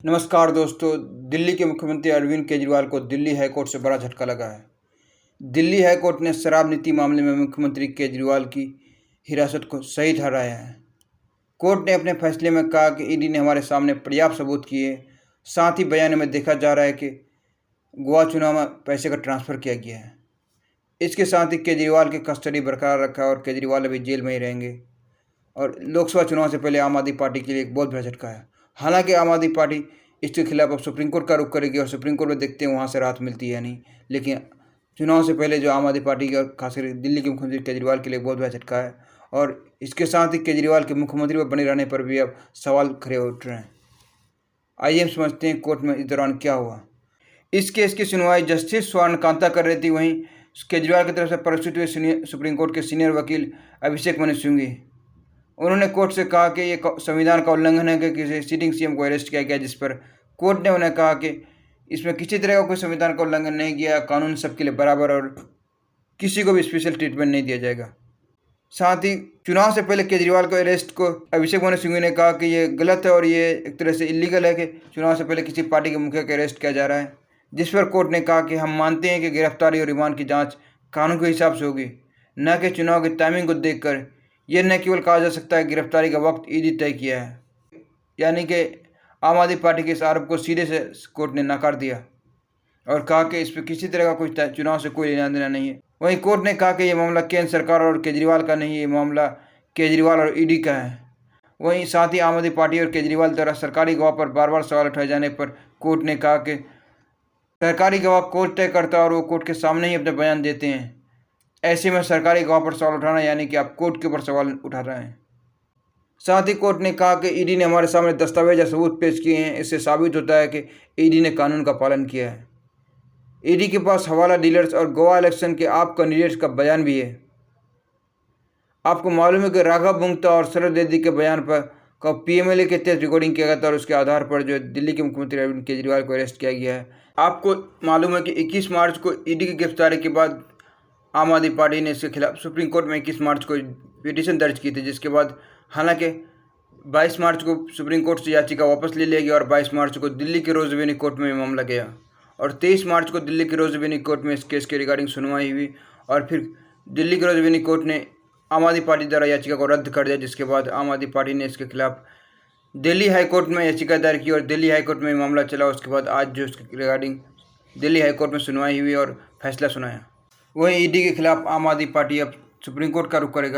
नमस्कार दोस्तों। दिल्ली के मुख्यमंत्री अरविंद केजरीवाल को दिल्ली हाईकोर्ट से बड़ा झटका लगा है। दिल्ली हाईकोर्ट ने शराब नीति मामले में मुख्यमंत्री केजरीवाल की हिरासत को सही ठहराया है। कोर्ट ने अपने फैसले में कहा कि ईडी ने हमारे सामने पर्याप्त सबूत किए। साथ ही बयान में देखा जा रहा है कि गोवा चुनाव में पैसे का ट्रांसफ़र किया गया है। इसके साथ ही केजरीवाल की कस्टडी बरकरार रखा और केजरीवाल अभी जेल में ही रहेंगे। और लोकसभा चुनाव से पहले आम आदमी पार्टी के लिए एक बहुत बड़ा झटका है। हालांकि आम आदमी पार्टी इसके खिलाफ अब सुप्रीम कोर्ट का रुख करेगी और सुप्रीम कोर्ट में देखते हैं वहाँ से राहत मिलती है नहीं। लेकिन चुनाव से पहले जो आम आदमी पार्टी का खासकर दिल्ली के मुख्यमंत्री केजरीवाल के लिए बहुत बड़ा झटका है। और इसके साथ ही केजरीवाल के मुख्यमंत्री पर बने रहने पर भी अब सवाल खड़े उठ रहे हैं। आइए हम समझते हैं कोर्ट में इस दौरान क्या हुआ। इस केस की सुनवाई जस्टिस स्वर्णकांता कर रही थी। वहीं केजरीवाल की तरफ से प्रस्तुत हुए सुप्रीम कोर्ट के सीनियर वकील अभिषेक मनु सिंघवी, उन्होंने कोर्ट से कहा कि ये संविधान का उल्लंघन है कि किसी सिटिंग सीएम को अरेस्ट किया गया, जिस पर कोर्ट ने उन्हें कहा कि इसमें किसी तरह का कोई संविधान का उल्लंघन नहीं किया, कानून सबके लिए बराबर और किसी को भी स्पेशल ट्रीटमेंट नहीं दिया जाएगा। साथ ही चुनाव से पहले केजरीवाल को अरेस्ट को अभिषेक मनु सिंघवी ने कहा कि ये गलत है और ये एक तरह से इलीगल है कि चुनाव से पहले किसी पार्टी के मुखिया को अरेस्ट किया जा रहा है। जिस पर कोर्ट ने कहा कि हम मानते हैं कि गिरफ्तारी और रिमांड की जाँच कानून के हिसाब से होगी, न कि चुनाव की टाइमिंग को देखकर। यह न केवल कहा जा सकता है गिरफ्तारी का वक्त ईडी तय किया है, यानी कि आम आदमी पार्टी के इस आरोप को सीधे से कोर्ट ने नकार दिया और कहा कि इस पर किसी तरह का कोई चुनाव से कोई लेना देना नहीं है। वहीं कोर्ट ने कहा कि यह मामला केंद्र सरकार और केजरीवाल का नहीं है, ये मामला केजरीवाल और ईडी का है। वहीं साथ ही आम आदमी पार्टी और केजरीवाल द्वारा सरकारी गवाह पर बार बार सवाल उठाए जाने पर कोर्ट ने कहा कि सरकारी गवाह कोर्ट तय करता है और वो कोर्ट के सामने ही अपने बयान देते हैं। ऐसे में सरकारी गवाह पर सवाल उठाना यानी कि आप कोर्ट के ऊपर सवाल उठा रहे हैं। साथ ही कोर्ट ने कहा कि ईडी ने हमारे सामने दस्तावेज या सबूत पेश किए हैं, इससे साबित होता है कि ईडी ने कानून का पालन किया है। ईडी के पास हवाला डीलर्स और गोवा इलेक्शन के आप कैंडिडेट्स का बयान भी है। आपको मालूम है कि राघव गुप्ता और शरद रेड्डी के बयान पर का पीएमएलए के तहत रिकॉर्डिंग किया गया था और उसके आधार पर जो दिल्ली के मुख्यमंत्री अरविंद केजरीवाल को अरेस्ट किया गया है। आपको मालूम है कि 21 मार्च को ईडी की गिरफ्तारी के बाद आम आदमी पार्टी ने इसके खिलाफ सुप्रीम कोर्ट में 21 मार्च को पिटीशन दर्ज की थी, जिसके बाद हालांकि 22 मार्च को सुप्रीम कोर्ट से याचिका वापस ले लिया गया और 22 मार्च को दिल्ली के रोज़ रेवेन्यू कोर्ट में मामला गया और 23 मार्च को दिल्ली के रोज़ रेवेन्यू कोर्ट में इस केस के रिगार्डिंग सुनवाई हुई और फिर दिल्ली के रोज़ रेवेन्यू कोर्ट ने आम आदमी पार्टी द्वारा याचिका को रद्द कर दिया, जिसके बाद आम आदमी पार्टी ने इसके खिलाफ दिल्ली हाईकोर्ट में याचिका दायर की और दिल्ली हाईकोर्ट में मामला चला। उसके बाद आज जो इसके रिगार्डिंग दिल्ली हाईकोर्ट में सुनवाई हुई और फैसला सुनाया। वहीं ईडी के खिलाफ आम आदमी पार्टी अब सुप्रीम कोर्ट का रुख करेगा।